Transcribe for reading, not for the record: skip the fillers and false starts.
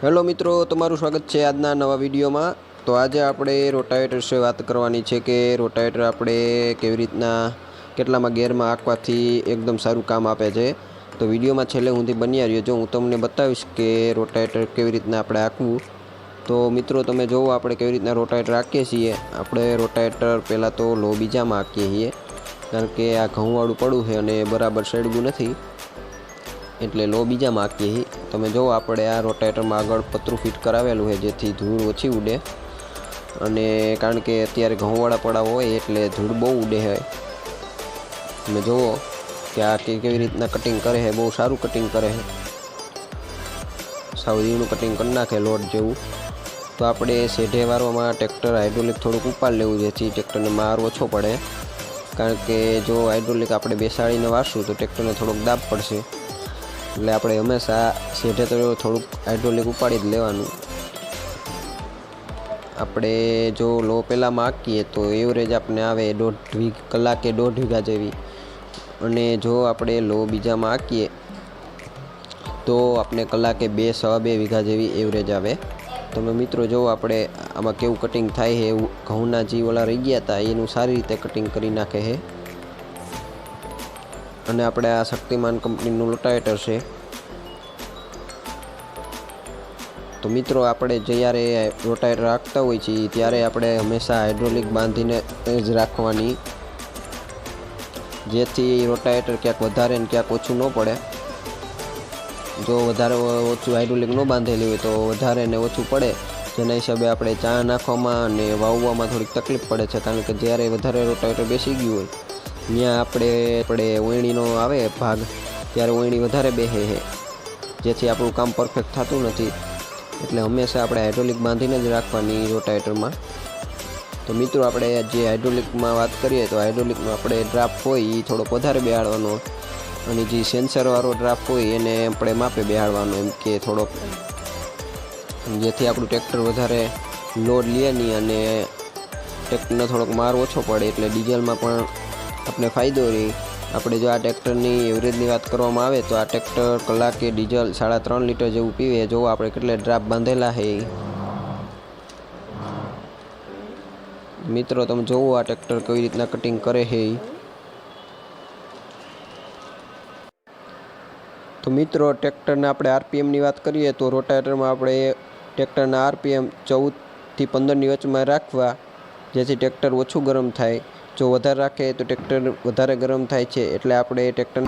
Hello મિત્રો, તમારું સ્વાગત છે આજના નવા વિડીયોમાં। તો આજે આપણે રોટાવેટર વિશે વાત કરવાની છે કે રોટાવેટર આપણે કેવી રીતના કેટલામાં ગેરમાં હાંકવાથી એકદમ સારું કામ આપે છે। તો વિડીયોમાં છેલ્લે સુધી બન્યા રહ્યો, જો હું તમને બતાવીશ કે રોટાવેટર કેવી રીતના આપણે હાંકવું। તો મિત્રો તમે જોવો આપણે કેવી રીતના રોટાવેટર હાંકીએ છીએ। આપણે રોટાવેટર પહેલાં તો લો બીજામાં હાંકીએ છીએ, કારણ કે આ ઘઉંવાળું પડું છે અને બરાબર સડવું નથી, એટલે લો બીજામાં હાંકીએ છીએ। તમે જો આપણે આ રોટાવેટરમાં આગળ પતરું ફિટ કરાવેલું છે જેથી ધૂળ ઓછી ઉડે, અને કારણ કે અત્યારે ઘઉંવાળા પડા હોય એટલે ધૂળ બહુ ઉડે છે। તમે જુઓ કે આ કેવી રીતના કટિંગ કરે છે, બહુ સારું કટિંગ કરે છે, સાવ ઝીણું કટિંગ કરી નાખે લોટ જેવું। તો આપણે સેઢે વારવામાં ટ્રેક્ટર હાઇડ્રોલિક થોડુંક ઉપાડ લેવું જેથી ટ્રેક્ટરને માર ઓછો પડે, કારણ કે જો હાઇડ્રોલિક આપણે બેસાડીને વારશું તો ટ્રેક્ટરને થોડોક દાબ પડશે, એટલે આપણે હંમેશા સેઢે તો થોડુંક હાઇડ્રોલિક ઉપાડી જ લેવાનું। આપણે જો લો પહેલાંમાં હાંકીએ તો એવરેજ આપણે આવે કલાકે 1.5 વીઘા જેવી, અને જો આપણે લો બીજામાં હાંકીએ તો આપણે કલાકે 2-2.5 વીઘા જેવી એવરેજ આવે। તમે મિત્રો જો આપણે આમાં કેવું કટિંગ થાય છે, એવું ઘઉંના જે ઓલા રહી ગયા હતા એનું સારી રીતે કટિંગ કરી નાખે છે। અને આપણે આ શક્તિમાન કંપનીનું રોટાવેટર છે। તો મિત્રો આપણે જ્યારે રોટાવેટર હાંકતા હોય છીએ ત્યારે આપણે હંમેશા હાઇડ્રોલિક બાંધીને જ રાખવાની, જેથી રોટાવેટર ક્યાંક વધારે ને ક્યાંક ઓછું ન પડે। જો વધારે ઓછું હાઇડ્રોલિક ન બાંધેલી હોય તો વધારે ને ઓછું પડે, જેના હિસાબે આપણે ચા નાખવામાં અને વાવવામાં થોડીક તકલીફ પડે છે, કારણ કે જ્યારે વધારે રોટાવેટર બેસી ગયું હોય ત્યાં આપણે ઓયણીનો આવે ભાગ, ત્યારે ઓયણી વધારે બેસે છે, જેથી આપણું કામ પરફેક્ટ થતું નથી। એટલે હંમેશા આપણે હાઇડ્રોલિક બાંધીને જ રાખવાની રોટાવેટરમાં। તો મિત્રો આપણે જે હાઇડ્રોલિકમાં વાત કરીએ તો હાઇડ્રોલિકમાં આપણે ડ્રાફ્ટ હોય એ થોડોક વધારે બેહાડવાનો, અને જે સેન્સરવાળો ડ્રાફ્ટ હોય એને આપણે માપે બેહાડવાનો, એમ કે થોડોક, જેથી આપણું ટ્રેક્ટર વધારે લોડ લે નહીં અને ટ્રેક્ટરને થોડોક માર ઓછો પડે, એટલે ડીઝલમાં પણ આપણે ફાયદો રહે। આપણે જો આ ટ્રેક્ટરની એવરેજની વાત કરવામાં આવે તો આ ટ્રેક્ટર કલાકે ડીઝલ 3.5 લીટર જેવું પીવે। જો આપણે કેટલા ડ્રાફ્ટ બાંધેલા છે મિત્રો, તમે જોવો આ ટ્રેક્ટર કેવી રીતના કટિંગ કરે છે। તો મિત્રો ટ્રેક્ટરના આપણે આરપીએમની વાત કરીએ તો રોટાવેટરમાં આપણે ટ્રેક્ટરના આરપીએમ 14 થી 15ની વચમાં રાખવા, જેથી ટ્રેક્ટર ઓછું ગરમ થાય। જો વધારે રાખે તો ટ્રેક્ટર વધારે ગરમ થાય છે, એટલે આપણે ટ્રેક્ટર